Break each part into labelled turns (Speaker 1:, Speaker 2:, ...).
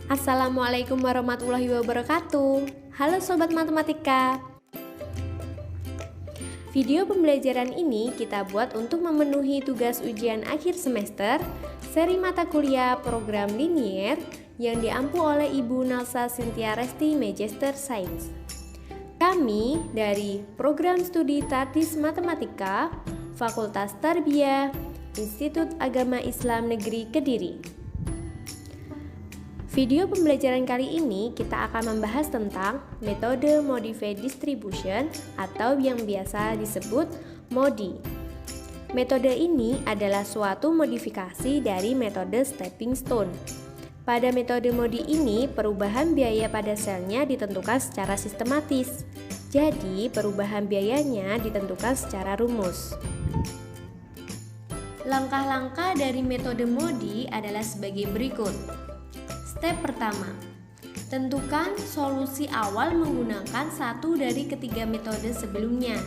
Speaker 1: Assalamualaikum warahmatullahi wabarakatuh. Halo Sobat Matematika. Video pembelajaran ini kita buat untuk memenuhi tugas ujian akhir semester seri mata kuliah program linier yang diampu oleh Ibu Nelsa Cynthia Resti Magister Sains. Kami dari Program Studi Tadis Matematika, Fakultas Tarbiyah, Institut Agama Islam Negeri Kediri. Video pembelajaran kali ini kita akan membahas tentang metode Modified Distribution atau yang biasa disebut MODI. Metode ini adalah suatu modifikasi dari metode stepping stone. Pada metode MODI ini, perubahan biaya pada selnya ditentukan secara sistematis. Jadi, perubahan biayanya ditentukan secara rumus. Langkah-langkah dari metode MODI adalah sebagai berikut. Step pertama, tentukan solusi awal menggunakan satu dari ketiga metode sebelumnya,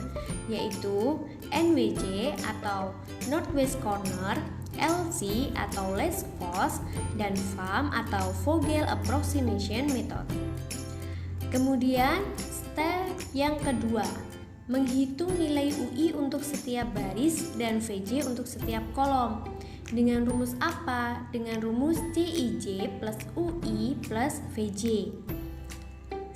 Speaker 1: yaitu NWC atau Northwest Corner, LC atau Least Cost, dan FAM atau Vogel Approximation Method. Kemudian, step yang kedua, menghitung nilai UI untuk setiap baris dan VJ untuk setiap kolom. Dengan rumus apa? Dengan rumus CIJ plus UI plus VJ.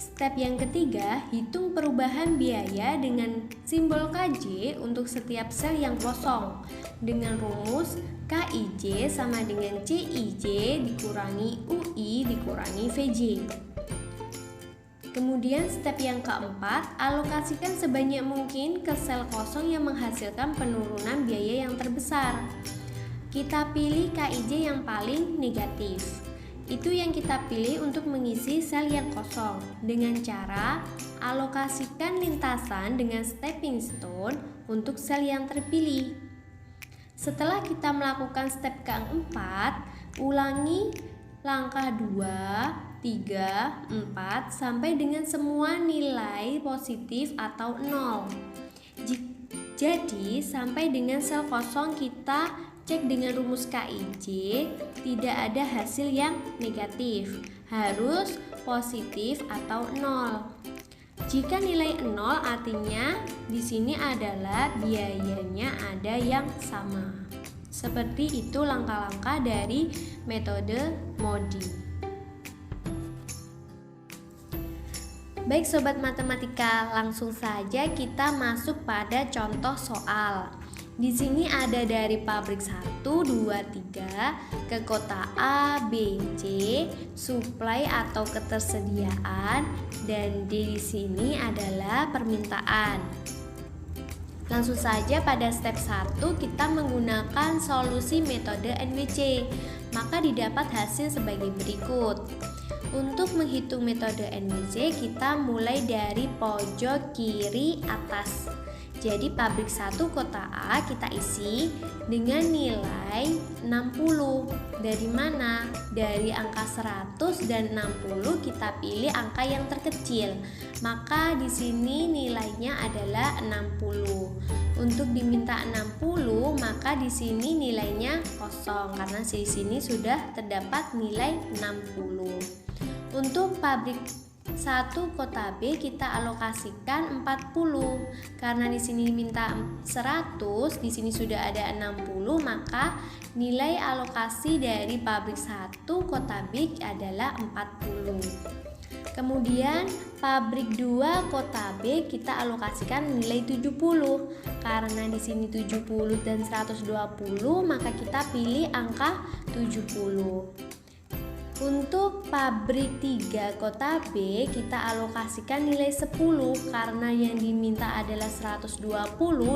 Speaker 1: Step yang ketiga, hitung perubahan biaya dengan simbol KJ untuk setiap sel yang kosong. Dengan rumus KIJ sama dengan CIJ dikurangi UI dikurangi VJ. Kemudian step yang keempat, alokasikan sebanyak mungkin ke sel kosong yang menghasilkan penurunan biaya yang terbesar. Kita pilih KIJ yang paling negatif. Itu yang kita pilih untuk mengisi sel yang kosong dengan cara alokasikan lintasan dengan stepping stone untuk sel yang terpilih. Setelah kita melakukan step keempat, ulangi langkah 2, 3, 4 sampai dengan semua nilai positif atau 0. Jadi sampai dengan sel kosong kita cek dengan rumus KIJ, tidak ada hasil yang negatif, harus positif atau 0. Jika nilai 0 artinya di sini adalah biayanya ada yang sama. Seperti itu langkah-langkah dari metode MODI. Baik Sobat Matematika, langsung saja kita masuk pada contoh soal. Di sini ada dari pabrik 1, 2, 3 ke kota A, B, C, suplai atau ketersediaan, dan di sini adalah permintaan. Langsung saja pada step 1 kita menggunakan solusi metode NWC, maka didapat hasil sebagai berikut. Untuk menghitung metode NWC kita mulai dari pojok kiri atas. Jadi pabrik 1 kota A kita isi dengan nilai 60. Dari mana? Dari angka 100 dan 60 kita pilih angka yang terkecil. Maka di sini nilainya adalah 60. Untuk diminta 60, maka di sini nilainya kosong karena di sini sudah terdapat nilai 60. Untuk pabrik 1 kota B kita alokasikan 40 karena di sini diminta 100, di sini sudah ada 60, maka nilai alokasi dari pabrik 1 kota B adalah 40. Kemudian pabrik 2 kota B kita alokasikan nilai 70 karena di sini 70 dan 120, maka kita pilih angka 70. Untuk pabrik 3 kota B kita alokasikan nilai 10 karena yang diminta adalah 120,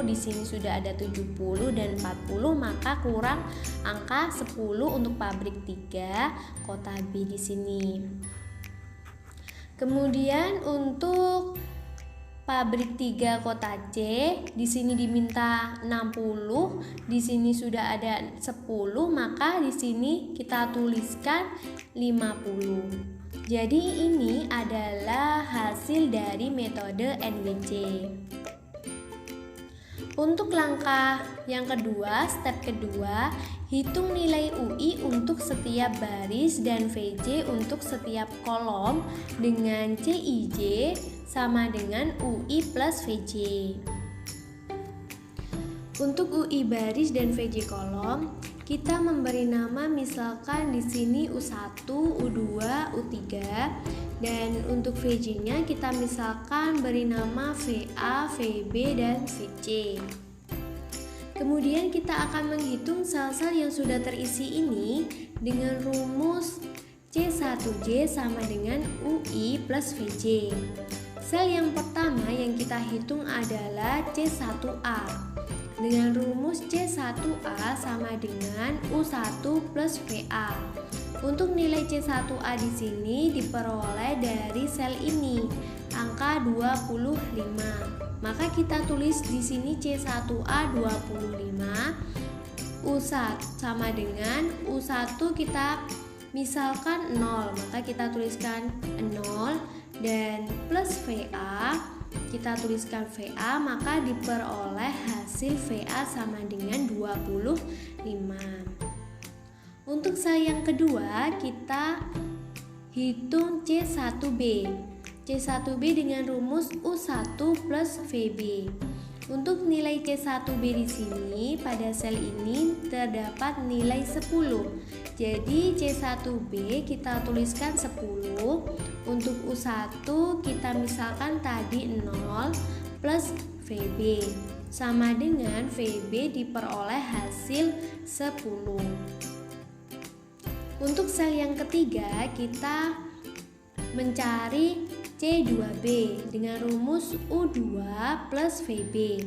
Speaker 1: di sini sudah ada 70 dan 40, maka kurang angka 10 untuk pabrik 3 kota B di sini. Kemudian untuk pabrik 3 kota C, di sini diminta 60, di sini sudah ada 10, maka di sini kita tuliskan 50. Jadi ini adalah hasil dari metode NWC. Untuk langkah yang kedua, step kedua, hitung nilai UI untuk setiap baris dan VJ untuk setiap kolom dengan CIJ sama dengan UI plus VJ. Untuk UI baris dan VJ kolom, kita memberi nama misalkan di sini U1, U2, U3, dan untuk VJ-nya kita misalkan beri nama VA, VB, dan VC. Kemudian kita akan menghitung sel-sel yang sudah terisi ini dengan rumus C1J sama dengan UI plus VJ. Sel yang pertama yang kita hitung adalah C1A dengan rumus C1A sama dengan U1 plus VA. Untuk nilai C1A di sini diperoleh dari sel ini, angka 25. Maka kita tulis di sini C1A 25, U1 sama dengan U1 kita misalkan 0, maka kita tuliskan 0 dan plus VA kita tuliskan VA, maka diperoleh hasil VA sama dengan 25. Untuk sel yang kedua kita hitung C1B. C1B dengan rumus U1 plus VB. Untuk nilai C1B di sini pada sel ini terdapat nilai 10. Jadi C1B kita tuliskan 10. Untuk U1 kita misalkan tadi 0 plus VB sama dengan VB diperoleh hasil 10. Untuk sel yang ketiga kita mencari C2B dengan rumus U2 plus VB.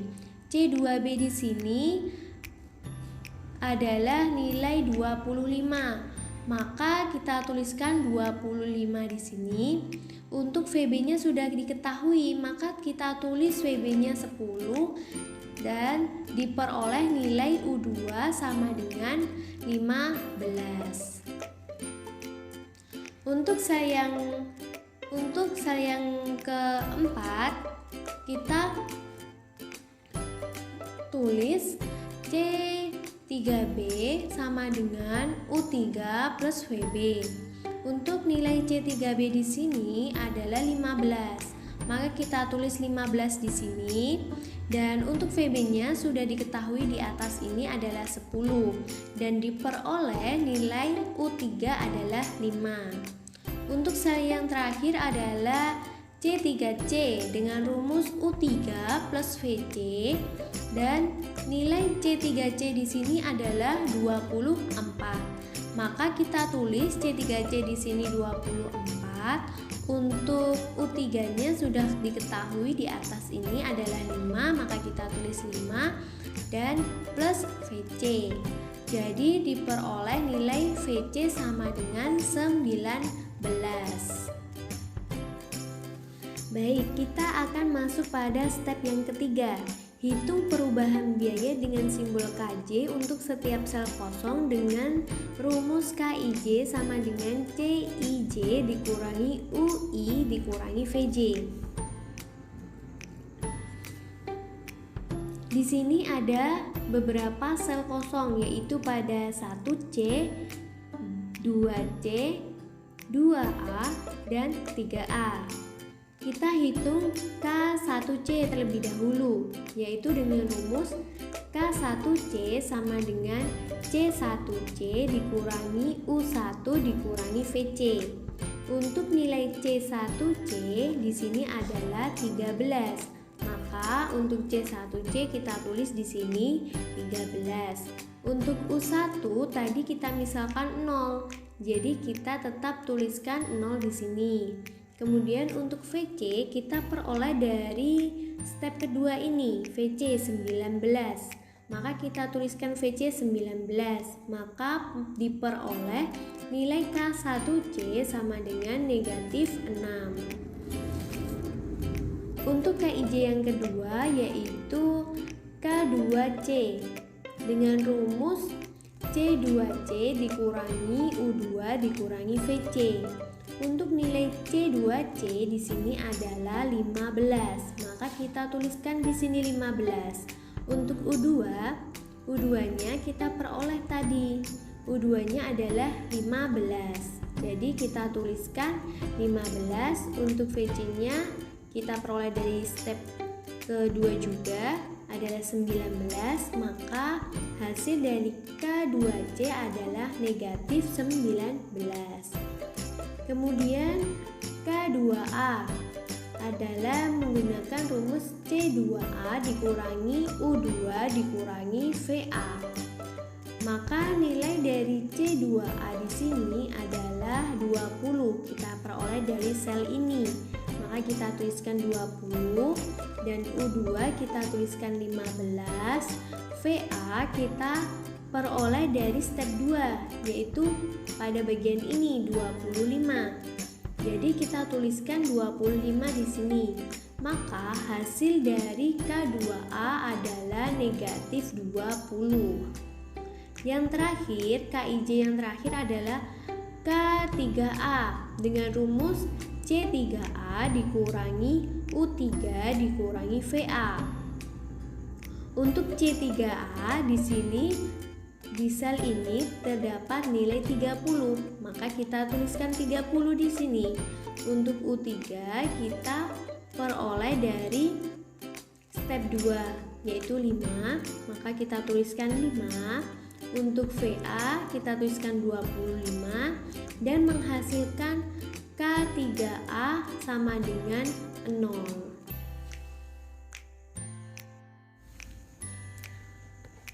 Speaker 1: C2B di sini adalah nilai 25. Maka kita tuliskan 25 di sini. Untuk VB-nya sudah diketahui, maka kita tulis VB-nya 10 dan diperoleh nilai U2 sama dengan 15. Untuk sel yang keempat kita tulis C3B sama dengan U3 plus VB. Untuk nilai C3B di sini adalah 15. Maka kita tulis 15 di sini dan untuk VB-nya sudah diketahui di atas ini adalah 10 dan diperoleh nilai U3 adalah 5. Untuk sel yang terakhir adalah C3C dengan rumus U3 plus VC dan nilai C3C di sini adalah 24. Maka kita tulis C3C di sini 24. Untuk U3-nya sudah diketahui di atas ini adalah 5, maka kita tulis 5 dan plus VC. Jadi diperoleh nilai VC sama dengan 19. Baik, kita akan masuk pada step yang ketiga. Hitung perubahan biaya dengan simbol KJ untuk setiap sel kosong dengan rumus KIJ sama dengan CIJ dikurangi UI dikurangi VJ. Di sini ada beberapa sel kosong yaitu pada 1C, 2C, 2A, dan 3A. Kita hitung K1C terlebih dahulu, yaitu dengan rumus K1C sama dengan C1C dikurangi U1 dikurangi VC. Untuk nilai C1C di sini adalah 13. Maka untuk C1C kita tulis di sini 13. Untuk U1 tadi kita misalkan 0. Jadi kita tetap tuliskan 0 di sini. Kemudian untuk VC kita peroleh dari step kedua ini, VC 19. Maka kita tuliskan VC 19. Maka diperoleh nilai K1C sama dengan negatif 6. Untuk KIJ yang kedua yaitu K2C dengan rumus C2C dikurangi U2 dikurangi VC. Untuk nilai C2C di sini adalah 15, maka kita tuliskan di sini 15. Untuk U2-nya kita peroleh tadi. U2-nya adalah 15. Jadi kita tuliskan 15. Untuk VC-nya kita peroleh dari step kedua juga adalah 19, maka hasil dari K2C adalah negatif 19. Kemudian K2A adalah menggunakan rumus C2A dikurangi U2 dikurangi VA. Maka nilai dari C2A di sini adalah 20. Kita peroleh dari sel ini. Maka kita tuliskan 20 dan U2 kita tuliskan 15. VA kita peroleh dari step 2 yaitu pada bagian ini 25. Jadi kita tuliskan 25 di sini. Maka hasil dari K2A adalah negatif 20. Yang terakhir, KIJ yang terakhir adalah K3A dengan rumus C3A dikurangi U3 dikurangi VA. Untuk C3A di sini di sel ini terdapat nilai 30, maka kita tuliskan 30 di sini. Untuk U3 kita peroleh dari step 2 yaitu 5, maka kita tuliskan 5. Untuk VA kita tuliskan 25 dan menghasilkan K3A sama dengan 0.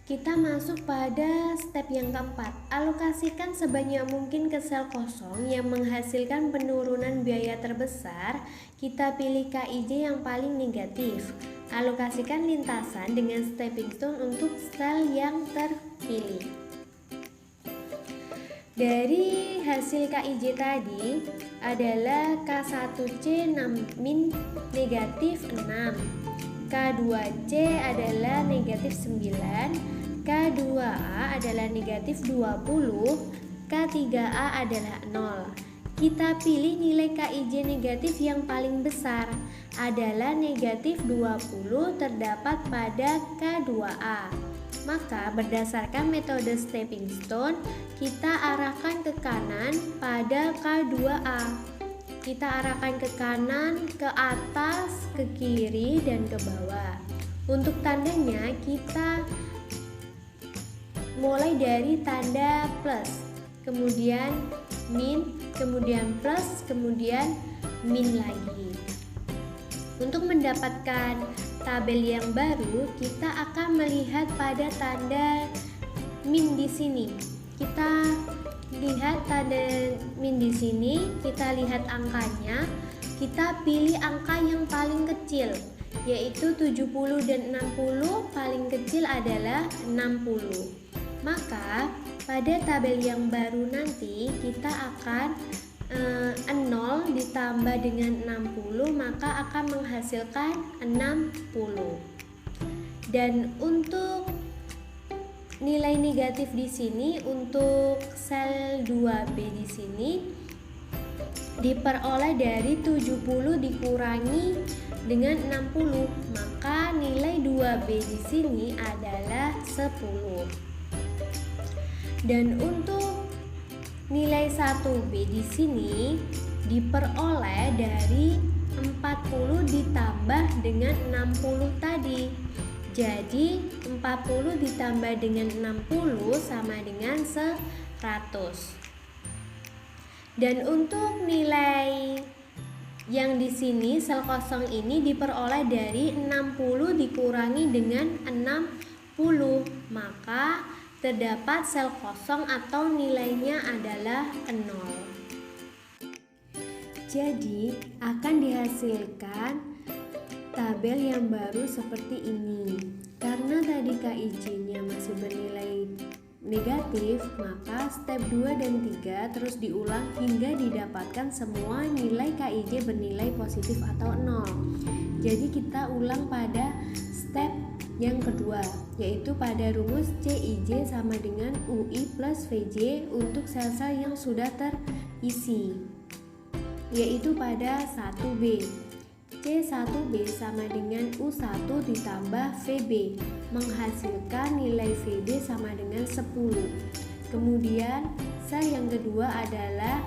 Speaker 1: Kita masuk pada step yang keempat. Alokasikan sebanyak mungkin ke sel kosong yang menghasilkan penurunan biaya terbesar. Kita pilih KIJ yang paling negatif. Alokasikan lintasan dengan stepping stone untuk sel yang terpilih. Dari hasil KIJ tadi adalah K1C min negatif 6, K2C adalah negatif 9, K2A adalah negatif 20, K3A adalah 0. Kita pilih nilai KIJ negatif yang paling besar adalah negatif 20 terdapat pada K2A. Maka berdasarkan metode stepping stone, kita arahkan ke kanan pada K2A. Kita arahkan ke kanan, ke atas, ke kiri, dan ke bawah. Untuk tandanya kita mulai dari tanda plus, kemudian min, kemudian plus, kemudian min lagi. Untuk mendapatkan tabel yang baru, kita akan melihat pada tanda min di sini. Kita lihat tanda min di sini, kita lihat angkanya. Kita pilih angka yang paling kecil, yaitu 70 dan 60. Paling kecil adalah 60. Maka pada tabel yang baru nanti kita akan 0 ditambah dengan 60, maka akan menghasilkan 60. Dan untuk nilai negatif di sini untuk sel 2B di sini diperoleh dari 70 dikurangi dengan 60, maka nilai 2B di sini adalah 10. Dan untuk nilai 1B di sini diperoleh dari 40 ditambah dengan 60 tadi. Jadi 40 ditambah dengan 60 sama dengan 100. Dan untuk nilai yang di sini sel kosong ini diperoleh dari 60 dikurangi dengan 60, maka terdapat sel kosong atau nilainya adalah 0. Jadi akan dihasilkan tabel yang baru seperti ini. Karena tadi KIJ-nya masih bernilai negatif, maka step 2 dan 3 terus diulang hingga didapatkan semua nilai KIJ bernilai positif atau 0. Jadi kita ulang pada step yang kedua, yaitu pada rumus CIJ sama dengan UI plus VJ untuk sel-sel yang sudah terisi, yaitu pada 1B. C1B sama dengan U1 ditambah VB, menghasilkan nilai VB sama dengan 10. Kemudian sel yang kedua adalah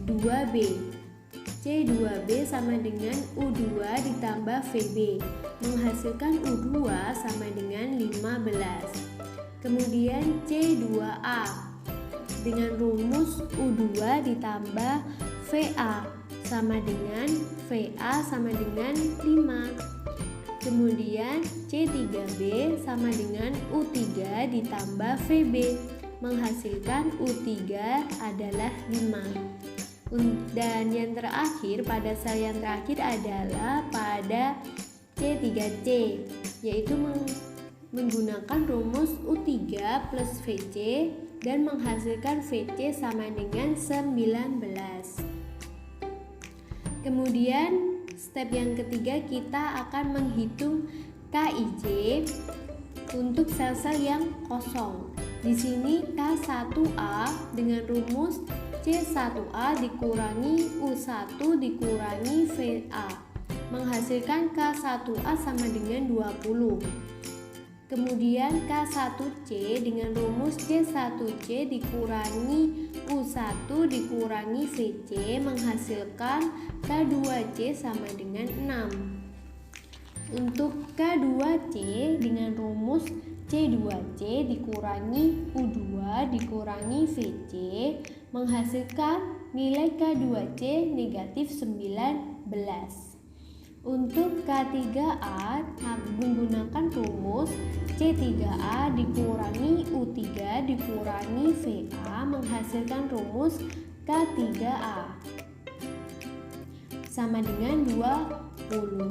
Speaker 1: 2B. C2B sama dengan U2 ditambah VB, menghasilkan U2 sama dengan 15. Kemudian C2A dengan rumus U2 ditambah VA sama dengan VA sama dengan 5. Kemudian C3B sama dengan U3 ditambah VB, menghasilkan U3 adalah 5. Dan yang terakhir, pada sel yang terakhir adalah pada C3C, yaitu menggunakan rumus U3 plus VC dan menghasilkan VC sama dengan 19. Kemudian step yang ketiga, kita akan menghitung KIJ untuk sel-sel yang kosong. Di sini K1A dengan rumus C1A dikurangi U1 dikurangi VA, menghasilkan K1A sama dengan 20. Kemudian K1C dengan rumus C1C dikurangi U1 dikurangi VC, menghasilkan K2C sama dengan 6. Untuk K2C dengan rumus C2C dikurangi U2 dikurangi VC, menghasilkan nilai K2C negatif 19. Untuk K3A menggunakan rumus C3A dikurangi U3 dikurangi VA, menghasilkan rumus K3A sama dengan 20.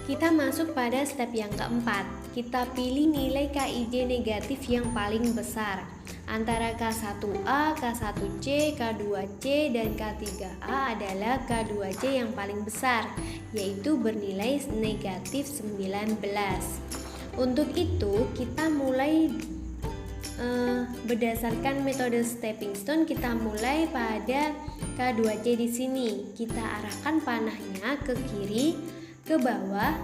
Speaker 1: Kita masuk pada step yang keempat. Kita pilih nilai KIJ negatif yang paling besar antara K1A, K1C, K2C, dan K3A adalah K2C yang paling besar, yaitu bernilai negatif 19. Untuk itu kita mulai berdasarkan metode stepping stone, kita mulai pada K2C di sini. Kita arahkan panahnya ke kiri, ke bawah,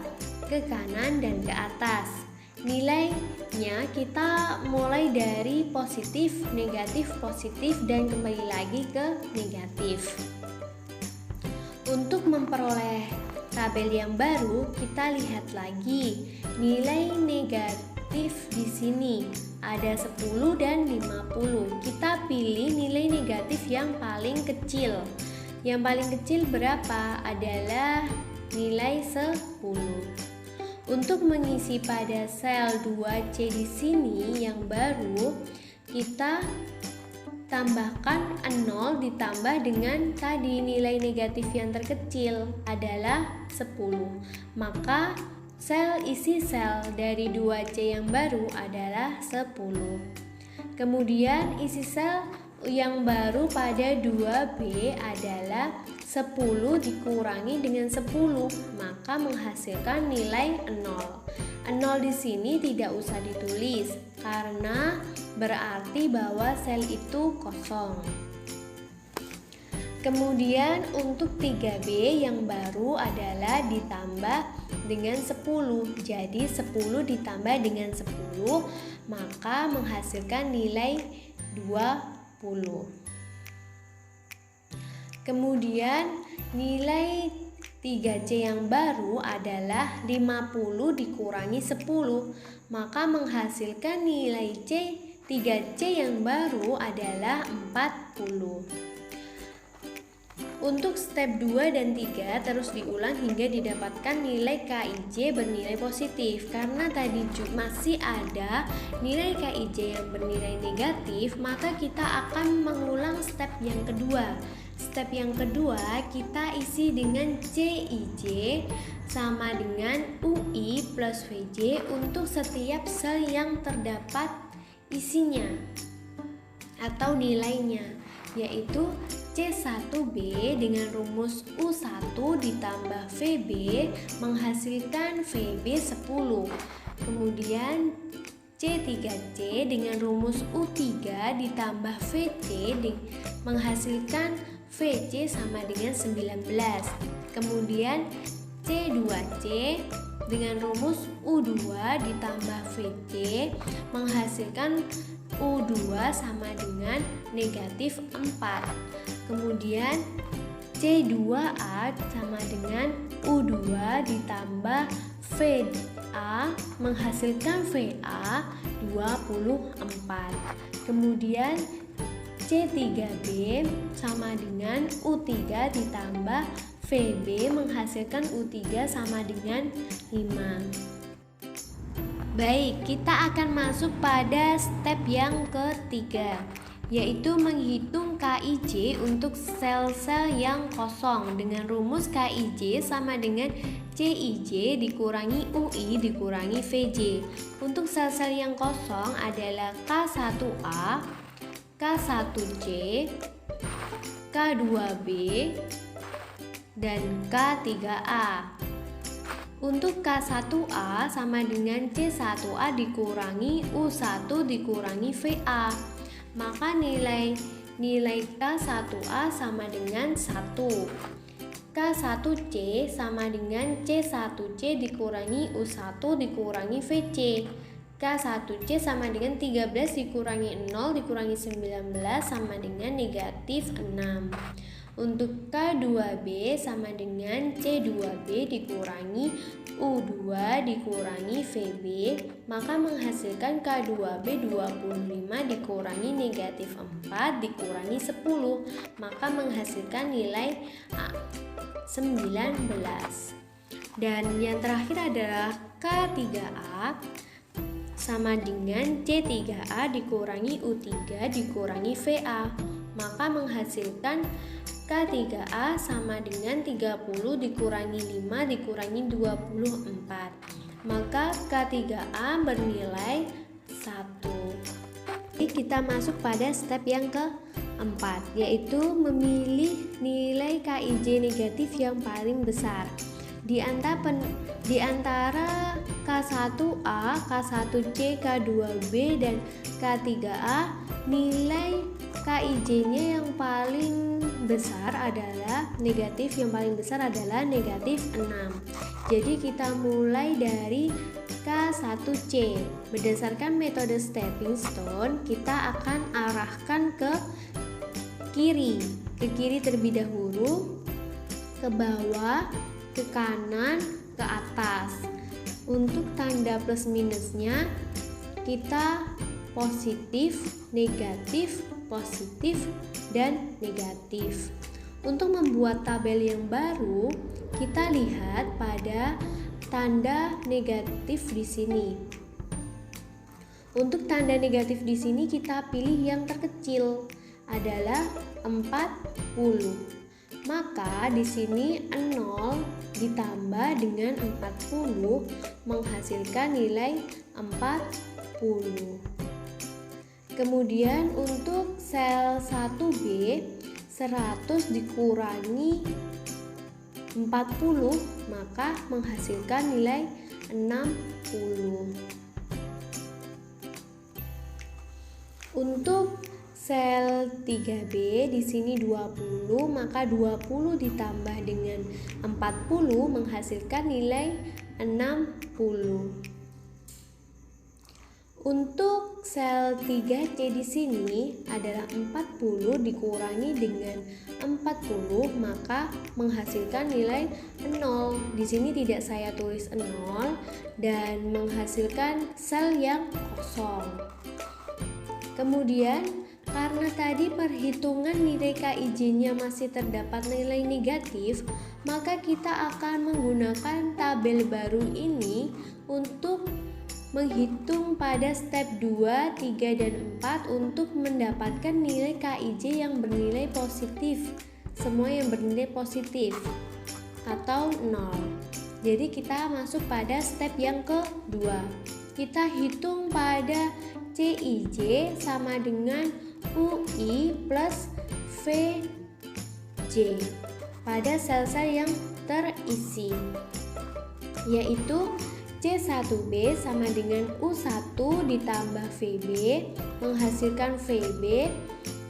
Speaker 1: ke kanan, dan ke atas. Nilainya kita mulai dari positif, positif, dan kembali lagi ke negatif. Untuk memperoleh tabel yang baru, kita lihat lagi nilai negatif di sini ada 10 dan 50. Kita pilih nilai negatif yang paling kecil. Yang paling kecil berapa? Adalah nilai 10. Untuk mengisi pada sel 2C di sini yang baru, kita tambahkan 0 ditambah dengan tadi nilai negatif yang terkecil adalah 10. Maka isi sel dari 2C yang baru adalah 10. Kemudian isi sel yang baru pada 2B adalah 10 dikurangi dengan 10, maka menghasilkan nilai 0. 0 di sini tidak usah ditulis karena berarti bahwa sel itu kosong. Kemudian untuk 3B yang baru adalah ditambah dengan 10. Jadi 10 ditambah dengan 10 maka menghasilkan nilai 20. Kemudian nilai 3C yang baru adalah 50 dikurangi 10, maka menghasilkan nilai 3C yang baru adalah 40. Untuk step 2 dan 3 terus diulang hingga didapatkan nilai KIJ bernilai positif. Karena tadi masih ada nilai KIJ yang bernilai negatif, maka kita akan mengulang step yang kedua. step yang kedua kita isi dengan CIJ sama dengan UI plus VJ untuk setiap sel yang terdapat isinya atau nilainya, yaitu C1B dengan rumus U1 ditambah VB menghasilkan VB 10. Kemudian C3C dengan rumus U3 ditambah VC menghasilkan VC sama dengan 19. Kemudian C2C dengan rumus U2 ditambah VC menghasilkan U2 sama dengan negatif 4. Kemudian C2A sama dengan U2 ditambah VA menghasilkan VA 24. Kemudian C3B sama dengan U3 ditambah VB menghasilkan U3 sama dengan 5. Baik, kita akan masuk pada step yang ketiga, yaitu menghitung KIJ untuk sel-sel yang kosong dengan rumus KIJ sama dengan CIJ dikurangi UI dikurangi VJ. Untuk sel-sel yang kosong adalah K1A, K1C, K2B, dan K3A. Untuk K1A sama dengan C1A dikurangi U1 dikurangi VA. Maka nilai K1A sama dengan 1. K1C sama dengan C1C dikurangi U1 dikurangi VC. K1C sama dengan 13 dikurangi 0 dikurangi 19 sama dengan negatif 6. Untuk K2B sama dengan C2B dikurangi U2 dikurangi VB, maka menghasilkan K2B 25 dikurangi negatif 4 dikurangi 10, maka menghasilkan nilai 19. Dan yang terakhir adalah K3A sama dengan C3A dikurangi U3 dikurangi VA, maka menghasilkan K3A sama dengan 30 dikurangi 5 dikurangi 24, maka K3A bernilai 1. Jadi kita masuk pada step yang keempat, yaitu memilih nilai KIJ negatif yang paling besar. Di antara K1A, K1C, K2B, dan K3A, nilai KIJ-nya yang paling besar adalah negatif, yang paling besar adalah negatif 6. Jadi kita mulai dari K1C. Berdasarkan metode stepping stone, kita akan arahkan ke kiri terlebih dahulu, ke bawah, ke kanan, ke atas. Untuk tanda plus minusnya kita positif, negatif, positif, dan negatif. Untuk membuat tabel yang baru, kita lihat pada tanda negatif di sini. Untuk tanda negatif di sini kita pilih yang terkecil adalah 40. Maka di sini 0 ditambah dengan 40 menghasilkan nilai 40. Kemudian untuk sel 1B 100 dikurangi 40 maka menghasilkan nilai 60. Untuk sel 3B di sini 20, maka 20 ditambah dengan 40 menghasilkan nilai 60. Untuk sel 3C di sini adalah 40 dikurangi dengan 40 maka menghasilkan nilai 0. Di sini tidak saya tulis 0 dan menghasilkan sel yang kosong. Kemudian karena tadi perhitungan nilai KIJ-nya masih terdapat nilai negatif, maka kita akan menggunakan tabel baru ini untuk menghitung pada step 2, 3, dan 4 untuk mendapatkan nilai KIJ yang bernilai positif semua yang bernilai positif atau 0. Jadi kita masuk pada step yang kedua. Kita hitung pada CIJ sama dengan UI plus VJ pada sel-sel yang terisi, yaitu C1B sama dengan U1 ditambah VB menghasilkan VB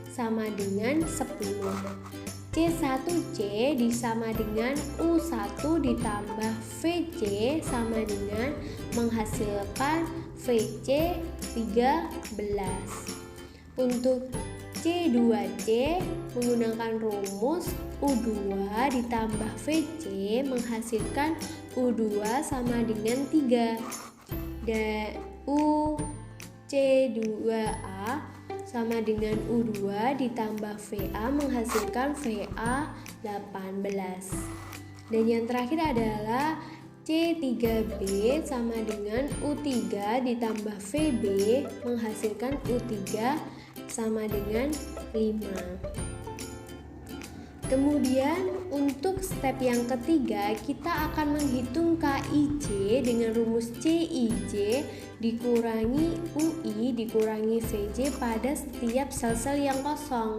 Speaker 1: sama dengan 10. C1C disama dengan U1 ditambah VC sama dengan menghasilkan VC 13. Untuk C2C menggunakan rumus U2 ditambah VC menghasilkan U2 sama dengan 3. Dan C2A sama dengan U2 ditambah VA menghasilkan VA 18. Dan yang terakhir adalah C3B sama dengan U3 ditambah VB menghasilkan U3 sama dengan 5. Kemudian untuk step yang ketiga kita akan menghitung KIJ dengan rumus CIJ dikurangi UI dikurangi VJ pada setiap sel-sel yang kosong.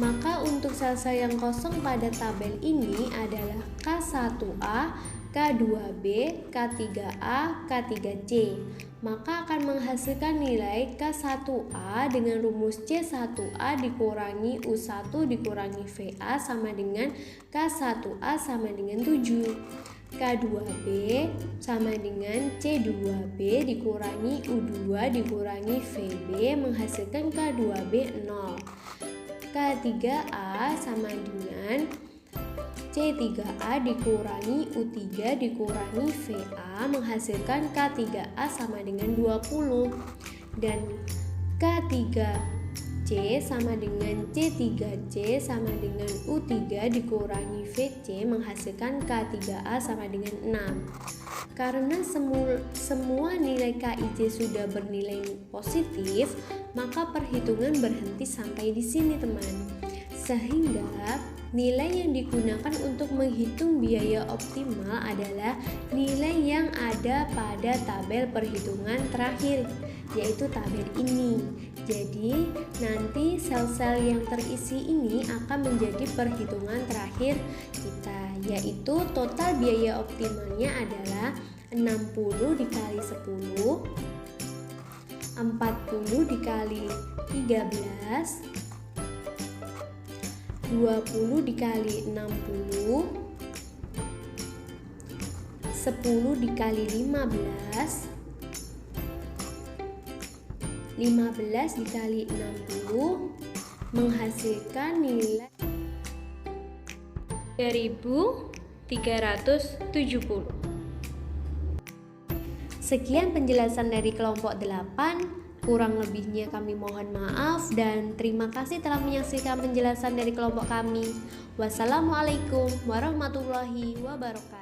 Speaker 1: Maka untuk sel-sel yang kosong pada tabel ini adalah K1A, K2B, K3A, K3C. Maka akan menghasilkan nilai K1A dengan rumus C1A dikurangi U1 dikurangi VA sama dengan K1A sama dengan 7. K2B sama dengan C2B dikurangi U2 dikurangi VB menghasilkan K2B 0. K3A sama dengan C3A dikurangi U3 dikurangi VA menghasilkan K3A sama dengan 20. Dan K3C sama dengan C3C sama dengan U3 dikurangi VC menghasilkan K3A sama dengan 6. Karena semua nilai KIJ sudah bernilai positif, maka perhitungan berhenti sampai di sini, teman. Sehingga nilai yang digunakan untuk menghitung biaya optimal adalah nilai yang ada pada tabel perhitungan terakhir, yaitu tabel ini. Jadi nanti sel-sel yang terisi ini akan menjadi perhitungan terakhir kita, yaitu total biaya optimalnya adalah 60 dikali 10, 40 dikali 13, 20 dikali 60, 10 dikali 15, 15 dikali 60 menghasilkan nilai 3.370. Sekian penjelasan dari kelompok 8. Kurang lebihnya kami mohon maaf dan terima kasih telah menyaksikan penjelasan dari kelompok kami. Wassalamualaikum warahmatullahi wabarakatuh.